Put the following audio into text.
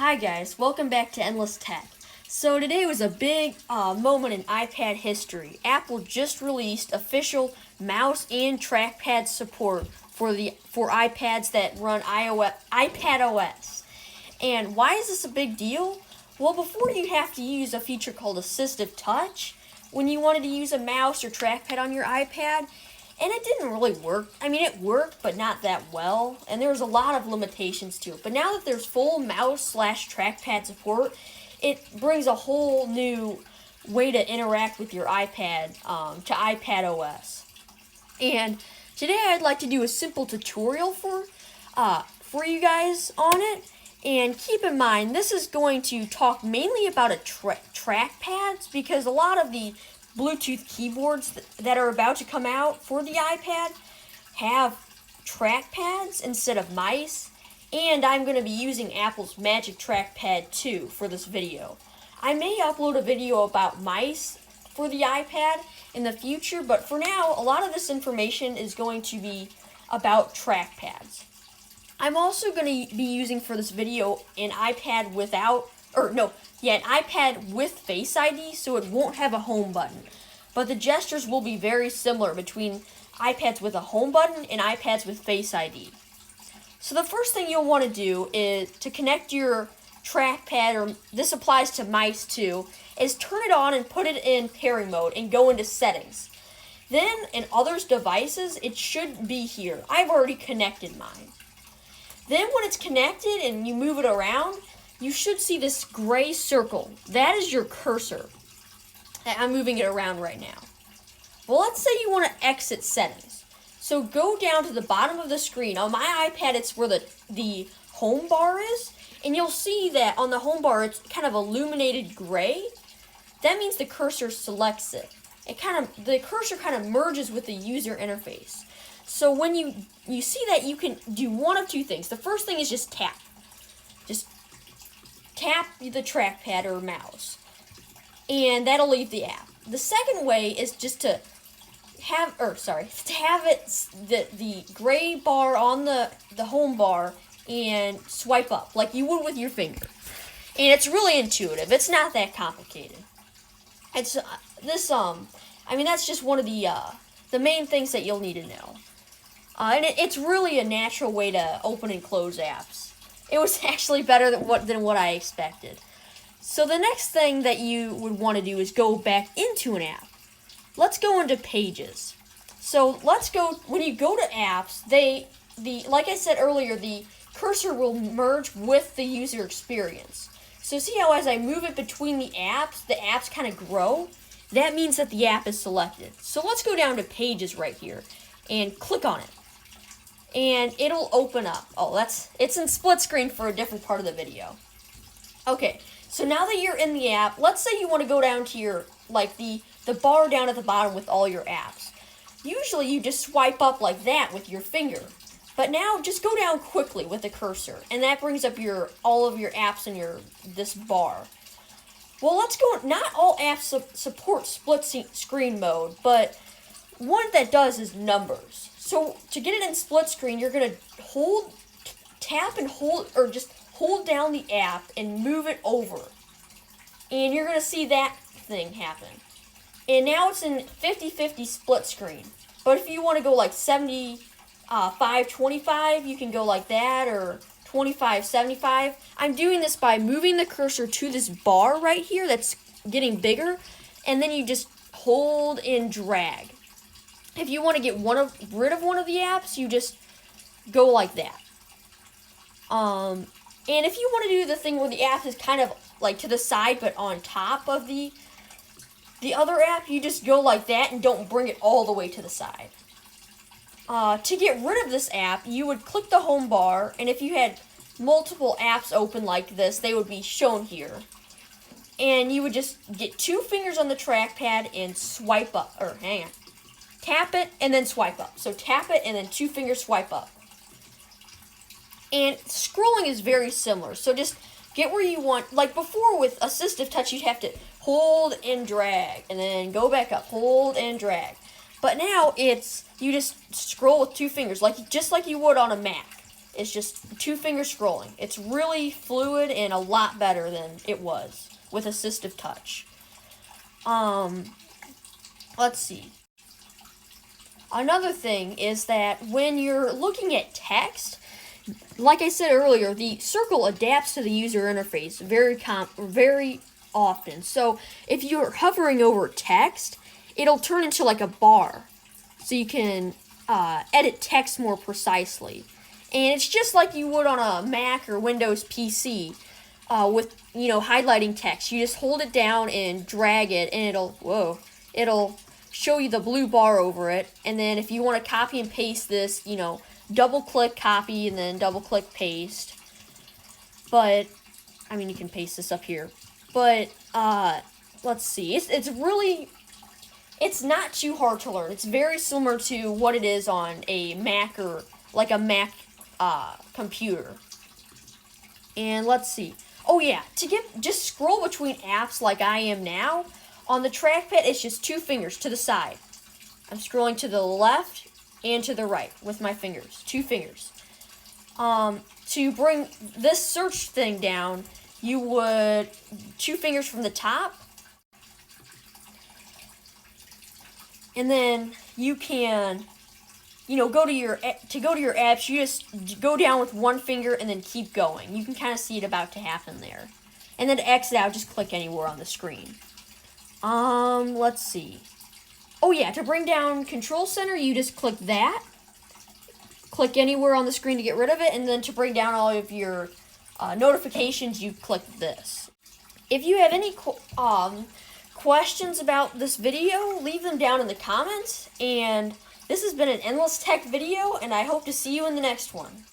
Hi guys, welcome back to Endless Tech. So today was a big moment in iPad history. Apple just released official mouse and trackpad support for iPads that run iPadOS. And why is this a big deal? Well, before you have to use a feature called Assistive Touch when you wanted to use a mouse or trackpad on your iPad, and it didn't really work. I mean, it worked, but not that well, and there was a lot of limitations to it. But now that there's full mouse/trackpad support, it brings a whole new way to interact with your iPad to iPadOS. And today I'd like to do a simple tutorial for you guys on it. And keep in mind, this is going to talk mainly about trackpads, because a lot of the Bluetooth keyboards that are about to come out for the iPad have trackpads instead of mice, and I'm going to be using Apple's Magic Trackpad 2 for this video. I may upload a video about mice for the iPad in the future, but for now, a lot of this information is going to be about trackpads. I'm also going to be using for this video an iPad an iPad with Face ID, so it won't have a home button. But the gestures will be very similar between iPads with a home button and iPads with Face ID. So the first thing you'll want to do is to connect your trackpad, or this applies to mice too, is turn it on and put it in pairing mode and go into settings. Then in others devices, it should be here. I've already connected mine. Then when it's connected and you move it around, you should see this gray circle. That is your cursor. I'm moving it around right now. Well, let's say you want to exit settings. So go down to the bottom of the screen. On my iPad, it's where the home bar is. And you'll see that on the home bar, it's kind of illuminated gray. That means the cursor selects it. The cursor kind of merges with the user interface. So when you see that, you can do one of two things. The first thing is just tap. Just tap the trackpad or mouse, and that'll leave the app. The second way is just to have the gray bar on the home bar and swipe up like you would with your finger. And it's really intuitive. It's not that complicated. It's that's just one of the main things that you'll need to know. And it's really a natural way to open and close apps. It was actually better than what I expected. So the next thing that you would want to do is go back into an app. Let's go into Pages. So when you go to apps, like I said earlier, the cursor will merge with the user experience. So see how as I move it between the apps kind of grow? That means that the app is selected. So let's go down to Pages right here and click on it. And it'll open up. It's in split screen for a different part of the video. Okay, so now that you're in the app, let's say you want to go down to your, the bar down at the bottom with all your apps. Usually you just swipe up like that with your finger. But now just go down quickly with the cursor, and that brings up all of your apps in this bar. Well, let's go, not all apps support split screen mode, but one that does is Numbers. So to get it in split screen, you're going to tap and hold, or just hold down the app and move it over. And you're going to see that thing happen. And now it's in 50-50 split screen. But if you want to go like 75-25, you can go like that, or 25-75. I'm doing this by moving the cursor to this bar right here that's getting bigger, and then you just hold and drag. If you want to get rid of one of the apps, you just go like that. And if you want to do the thing where the app is kind of like to the side but on top of the other app, you just go like that and don't bring it all the way to the side. To get rid of this app, you would click the home bar, and if you had multiple apps open like this, they would be shown here. And you would just get 2 fingers on the trackpad and swipe up, or hang on. Tap it and then swipe up. So tap it and then 2 fingers swipe up. And scrolling is very similar. So just get where you want. Like before with Assistive Touch, you'd have to hold and drag and then go back up, hold and drag. But now you just scroll with 2 fingers, just like you would on a Mac. It's just 2-finger scrolling. It's really fluid and a lot better than it was with assistive touch. Let's see. Another thing is that when you're looking at text, like I said earlier, the circle adapts to the user interface very often. So if you're hovering over text, it'll turn into like a bar, so you can edit text more precisely. And it's just like you would on a Mac or Windows PC with, highlighting text. You just hold it down and drag it, and it'll show you the blue bar over it. And then if you want to copy and paste this, double click copy and then double click paste. But you can paste this up here. But let's see. It's not too hard to learn. It's very similar to what it is on a Mac or like a Mac computer. And let's see. Oh yeah, just scroll between apps like I am now. On the trackpad, it's just 2 fingers to the side. I'm scrolling to the left and to the right with my fingers. 2 fingers. To bring this search thing down, you would 2 fingers from the top. And then you can, go to your apps, you just go down with 1 finger and then keep going. You can kind of see it about to happen there. And then to exit out, just click anywhere on the screen. Let's see. Oh yeah, to bring down Control Center, you just click that. Click anywhere on the screen to get rid of it, and then to bring down all of your notifications, you click this. If you have any questions about this video, leave them down in the comments. And this has been an Endless Tech video, and I hope to see you in the next one.